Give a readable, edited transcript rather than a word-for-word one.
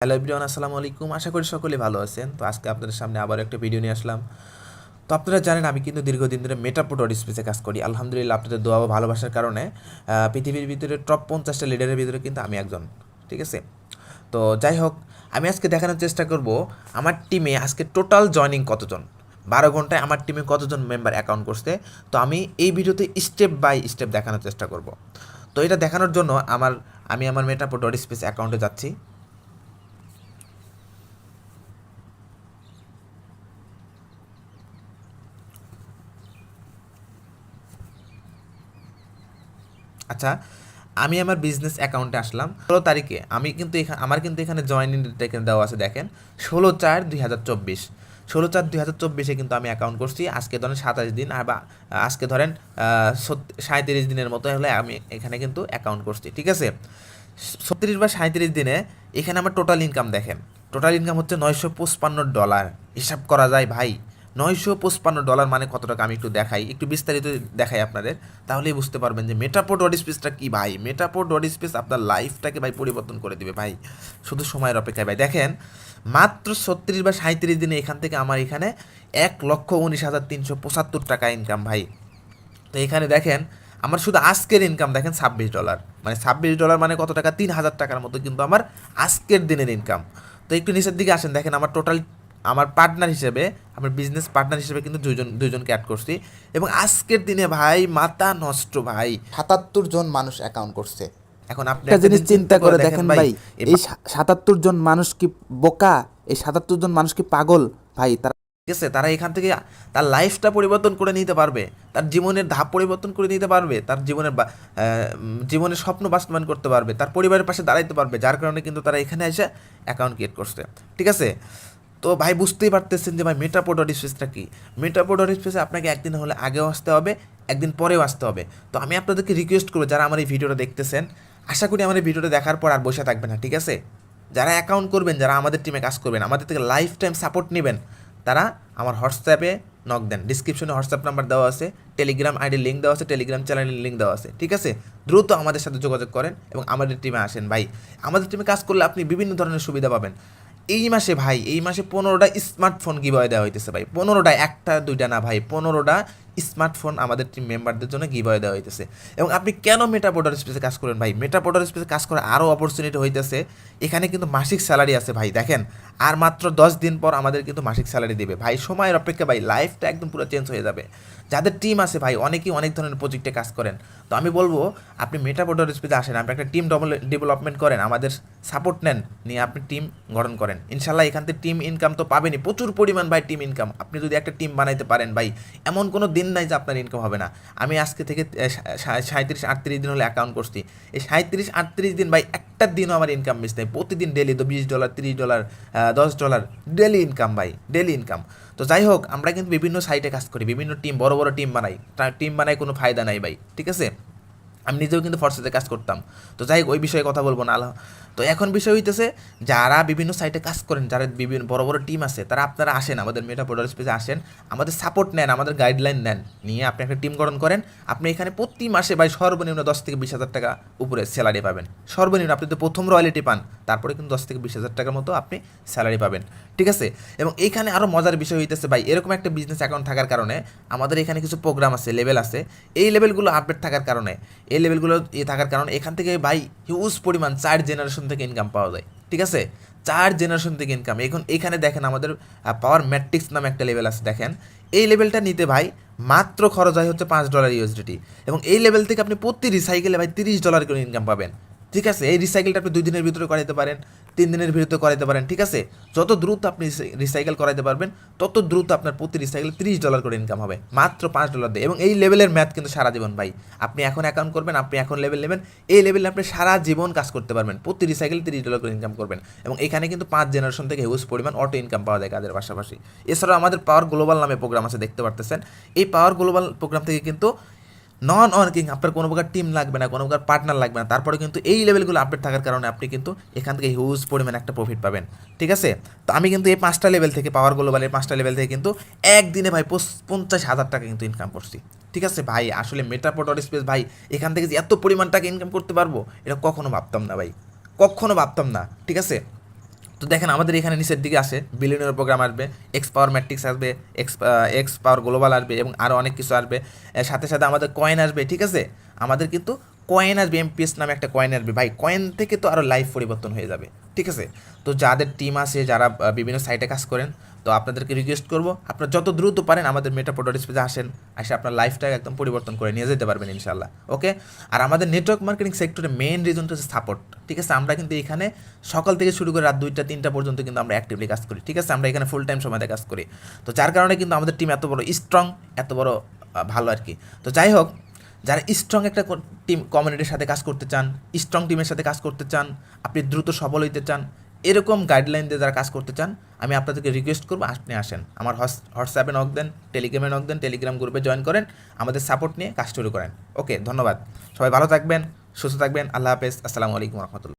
Hello everyone, আসসালামু আলাইকুম। আশা করি সকলে ভালো আছেন। তো আজকে আপনাদের সামনে আবার একটা ভিডিও নিয়ে আসলাম। তো আপনারা জানেন আমি কিন্তু দীর্ঘদিন ধরে মেটাপোর্ট স্পেসে কাজ করি। আলহামদুলিল্লাহ আপনাদের দোয়া ও ভালোবাসার কারণে পৃথিবীর ভিতরে টপ 50টা লিডারের ভিতরে কিন্তু আমি একজন। ঠিক আছে? তো যাই হোক, আমি আজকে দেখানোর চেষ্টা করব আমার টিমে আজকে টোটাল জয়নিং কতজন, 12 ঘন্টায় আমার টিমে কতজন মেম্বার অ্যাকাউন্ট করছে। তো আমি এই ভিডিওতে স্টেপ বাই স্টেপ দেখানোর চেষ্টা করব। তো এটা দেখানোর জন্য আমি আমার মেটাপোর্ট স্পেস অ্যাকাউন্টে যাচ্ছি। আচ্ছা, আমি আমার বিজনেস অ্যাকাউন্টে আসলাম 16 তারিখে। আমার কিন্তু এখানে জয়েনিং ডেট এখানে দেওয়া আছে, দেখেন 16/4/2024। 16/4/2024 কিন্তু আমি অ্যাকাউন্ট করছি। আজকে ধরেন 27 দিন, বা আজকে ধরেন 37 দিনের মতো হলে আমি এখানে কিন্তু অ্যাকাউন্ট করছি। ঠিক আছে? 36 বা 37 দিনে এখানে আমার টোটাল ইনকাম দেখেন। টোটাল ইনকাম হচ্ছে $955। হিসাব করা যায় ভাই, $955 মানে কত টাকা আমি একটু দেখাই, একটু বিস্তারিত দেখাই আপনাদের, তাহলেই বুঝতে পারবেন যে মেটাপোর্ট ওয়ার্ড স্পেসটা কি ভাই। মেটাপোর্ট ওয়ার্ড স্পেস আপনার লাইফটাকে ভাই পরিবর্তন করে দিবে ভাই, শুধু সময়ের অপেক্ষায় ভাই। দেখেন মাত্র 36 বা 37 দিনে এখান থেকে আমার এখানে 1,19,375 টাকা ইনকাম ভাই। তো এখানে দেখেন আমার শুধু আজকের ইনকাম দেখেন $26, মানে $26 মানে কত টাকা, 3,000 টাকার মতো কিন্তু আমার আজকের দিনের ইনকাম। তো একটু নিচের দিকে আসেন, দেখেন আমার টোটাল, আমার পার্টনার হিসেবে, আমার বিজনেস পার্টনার হিসেবে কিন্তু দুইজনকে অ্যাড করছি। এবং আজকের দিনে ভাই মাথা নষ্ট ভাই, 77 জন মানুষ অ্যাকাউন্ট করছে। এখন আপনি একটা একটা জিনিস দিন চিন্তা করে দেখেন দেখেন ভাই, ভাই, এই ৭৭ জন মানুষ কি বোকা? এই ৭৭ জন মানুষ কি পাগল ভাই? তারা ঠিক আছে, তারা এখান থেকে তার লাইফটা পরিবর্তন করে নিতে পারবে, তার জীবনের ধাপ পরিবর্তন করে নিতে পারবে, তার জীবনের স্বপ্ন বাস্তবায়ন করতে পারবে, তার পরিবারের পাশে দাঁড়াইতে পারবে, যার কারণে কিন্তু তারা এখানে এসে অ্যাকাউন্ট ক্রিয়েট করছে। ঠিক আছে? তো ভাই বুঝতেই পারতেছেন যে ভাই মেটাপোর্ট স্পেসটা কি। মেটাপোর্ট স্পেসে আপনাকে একদিন হলে আগেও আসতে হবে, একদিন পরেও আসতে হবে। তো আমি আপনাদেরকে রিকোয়েস্ট করবো, যারা আমার এই ভিডিওটা দেখতেছেন, আশা করি আমার এই ভিডিওটা দেখার পর আর বসে থাকবেন না। ঠিক আছে? যারা অ্যাকাউন্ট করবেন, যারা আমাদের টিমে কাজ করবেন, আমাদের থেকে লাইফ টাইম সাপোর্ট নেবেন, তারা আমার হোয়াটসঅ্যাপে নক দেন। ডিসক্রিপশনে হোয়াটসঅ্যাপ নাম্বার দেওয়া আছে, টেলিগ্রাম আইডির লিঙ্ক দেওয়া আছে, টেলিগ্রাম চ্যানেলের লিঙ্ক দেওয়া আছে। ঠিক আছে? দ্রুত আমাদের সাথে যোগাযোগ করেন এবং আমাদের টিমে আসেন ভাই। আমাদের টিমে কাজ করলে আপনি বিভিন্ন ধরনের সুবিধা পাবেন। এই মাসে ভাই, এই মাসে 15টা স্মার্টফোন গিভওয়ে দেওয়া হইতেছে ভাই। 15টা, একটা দুইটা না ভাই, 15টা স্মার্টফোন আমাদের টিম মেম্বারদের জন্য গিভওয়ে দেওয়া হইতেছে। এবং আপনি কেন মেটাপোর্টার স্পেসে কাজ করেন ভাই? মেটাপোর্টার স্পেসে কাজ করার আরও অপরচুনিটি হইতেছে। এখানে কিন্তু মাসিক স্যালারি আছে ভাই। দেখেন আর মাত্র 10 দিন পর আমাদের কিন্তু মাসিক স্যালারি দেবে ভাই। সময়ের অপেক্ষা ভাই, লাইফটা একদম পুরো চেঞ্জ হয়ে যাবে। যাদের টিম আছে ভাই, অনেকেই অনেক ধরনের প্রজেক্টে কাজ করেন। তো আমি বলবো আপনি মেটাপোর্টার স্পেসে আসেন, আপনি একটা টিম ডেভেলপমেন্ট করেন, আমাদের সাপোর্ট নেন, নিয়ে আপনি টিম গঠন করেন। ইনশাল্লাহ এখান থেকে টিম ইনকাম তো পাবেনই, প্রচুর পরিমাণ ভাই টিম ইনকাম। আপনি যদি একটা টিম বানাইতে পারেন ভাই, এমন কোনো দিন নাই যে আপনার ইনকাম হবে না। আমি আজকে থেকে 37-38 দিন হলে অ্যাকাউন্ট করছি। এই 37-38 দিন ভাই, একটা দিনও আমার ইনকাম মিস নেই। প্রতিদিন ডেলি তো $20, $30, $10 ডেলি ইনকাম ভাই, ডেলি ইনকাম। তো যাই হোক, আমরা কিন্তু বিভিন্ন সাইটে কাজ করি, বিভিন্ন টিম, বড় বড় টিম বানাই। টিম বানাই কোনো ফায়দা নাই ভাই। ঠিক আছে? আমি নিজেও কিন্তু ফরসাতে কাজ করতাম। তো যাই হোক, ওই বিষয়ে কথা বলবো না। তো এখন বিষয় হইতেছে, যারা বিভিন্ন সাইটে কাজ করেন, যারা বিভিন্ন বড় বড় টিম আছে, তারা আপনারা আসেন আমাদের মেটাপোর্টাল স্পেসে আসেন, আমাদের সাপোর্ট নেন, আমাদের গাইডলাইন নেন, নিয়ে আপনি একটা টিম গঠন করেন। আপনি এখানে প্রতি মাসে ভাই সর্বনিম্ন 10 থেকে 20 হাজার টাকা উপরে স্যালারি পাবেন। সর্বনিম্ন আপনি তো প্রথম রয়্যালিটি পান, তারপরে কিন্তু 10 থেকে 20 হাজার টাকার মতো আপনি স্যালারি পাবেন। ঠিক আছে? এবং এইখানে আরও মজার বিষয় হইতেছে ভাই, এরকম একটা বিজনেস অ্যাকাউন্ট থাকার কারণে আমাদের এখানে কিছু প্রোগ্রাম আছে, লেভেল আছে। এই লেভেলগুলো আপডেট থাকার কারণে, এই লেভেলগুলো থাকার কারণে এখান থেকে ভাই হিউজ পরিমাণ 4 জেনারেশন থেকে ইনকাম পাওয়া যায়। ঠিক আছে? 4 জেনারেশন থেকে ইনকাম। এখন এখানে দেখেন আমাদের পাওয়ার ম্যাট্রিক্স নামে একটা লেভেল আছে, দেখেন এই লেভেলটা নিতে ভাই মাত্র খরচ হয় হচ্ছে $5 ইউএসডিটি। এবং এই লেভেল থেকে আপনি প্রতি রিসাইকেলে ভাই $30 করে ইনকাম পাবেন। ঠিক আছে? এই রিসাইকেলটা আপনি 2 দিনের ভিতরে করাইতে পারেন, 3 দিনের ভিতরে করাইতে পারেন। ঠিক আছে? যত দ্রুত আপনি রিসাইকেল করাইতে পারবেন, তত দ্রুত আপনার প্রতি রিসাইকেল $30 করে ইনকাম হবে, মাত্র $5 দিয়ে। এবং এই লেভেলের ম্যাথ কিন্তু সারা জীবন ভাই। আপনি এখন অ্যাকাউন্ট করবেন, আপনি এখন লেভেল নেবেন, এই লেভেলে আপনি সারা জীবন কাজ করতে পারবেন, প্রতি রিসাইকেল $30 করে ইনকাম করবেন। এবং এখানে কিন্তু 5 জেনারেশন থেকে হিউজ পরিমাণ অটো ইনকাম পাওয়া যায় কাজের পাশাপাশি। এছাড়াও আমাদের পাওয়ার গ্লোবাল নামে প্রোগ্রাম আছে, দেখতে পারতেছেন। এই পাওয়ার গ্লোবাল প্রোগ্রাম থেকে কিন্তু নন ওয়ার্কিং, আপনার কোনো প্রকার টিম লাগবে না, কোনো প্রকার পার্টনার লাগবে না, তারপরে কিন্তু এই লেভেলগুলো আপডেট থাকার কারণে আপনি কিন্তু এখান থেকে হিউজ পরিমাণ একটা প্রফিট পাবেন। ঠিক আছে? তো আমি কিন্তু এই 5টা লেভেল থেকে, পাওয়ার গ্লোবালের 5টা লেভেল থেকে কিন্তু একদিনে ভাই 50,000 টাকা কিন্তু ইনকাম করছি। ঠিক আছে ভাই? আসলে মেটাপোর্টাল স্পেস ভাই, এখান থেকে যে এত পরিমাণ টাকা ইনকাম করতে পারবো, এটা কখনো ভাবতাম না ভাই, কখনো ভাবতাম না। ঠিক আছে? তো দেখেন আমাদের এখানে নিচের দিকে আসে বিলিয়নের প্রোগ্রাম আসবে, এক্স পাওয়ার ম্যাট্রিক্স আসবে, এক্স পাওয়ার গ্লোবাল আসবে এবং আরও অনেক কিছু আসবে। এর সাথে সাথে আমাদের কয়েন আসবে, ঠিক আছে, আমাদের কিন্তু কয়েন আসবে, এমপিএস নামে একটা কয়েন আসবে ভাই, কয়েন থেকে তো আরও লাইফ পরিবর্তন হয়ে যাবে, ঠিক আছে। তো যাদের টিম আছে, যারা বিভিন্ন সাইটে কাজ করেন, তো আপনাদেরকে রিকোয়েস্ট করবো আপনারা যত দ্রুত পারেন আমাদের মেটাপোর্টাল স্পেসে আসেন, এসে আপনার লাইফটাকে একদম পরিবর্তন করে নিয়ে যেতে পারবেন ইনশাল্লাহ। ওকে, আর আমাদের নেটওয়ার্ক মার্কেটিং সেক্টরে মেইন রিজনটা হচ্ছে সাপোর্ট, ঠিক আছে। আমরা কিন্তু এখানে সকাল থেকে শুরু করে রাত 2টা 3টা পর্যন্ত কিন্তু আমরা অ্যাক্টিভলি কাজ করি, ঠিক আছে। আমরা এখানে ফুল টাইম সময়তে কাজ করি, তো যার কারণে কিন্তু আমাদের টিম এত বড় স্ট্রং, এত বড় ভালো আর কি। তো যাই হোক, যারা স্ট্রং একটা টিম কমিউনিটির সাথে কাজ করতে চান, স্ট্রং টিমের সাথে কাজ করতে চান, আপনি দ্রুত সফল হইতে চান, এরকম গাইডলাইন দিয়ে যারা কাজ করতে চান, আমি আপনাদেরকে রিকোয়েস্ট করবো আপনি আসেন আমার হোয়াটসঅ্যাপে নক দেন, টেলিগ্রামে নক দেন, টেলিগ্রাম গ্রুপে জয়েন করেন, আমাদের সাপোর্ট নিয়ে কাজ শুরু করেন। ওকে, ধন্যবাদ, সবাই ভালো থাকবেন, সুস্থ থাকবেন, আল্লাহ হাফেজ, আসসালামু আলাইকুম রহমতুল্লাহ।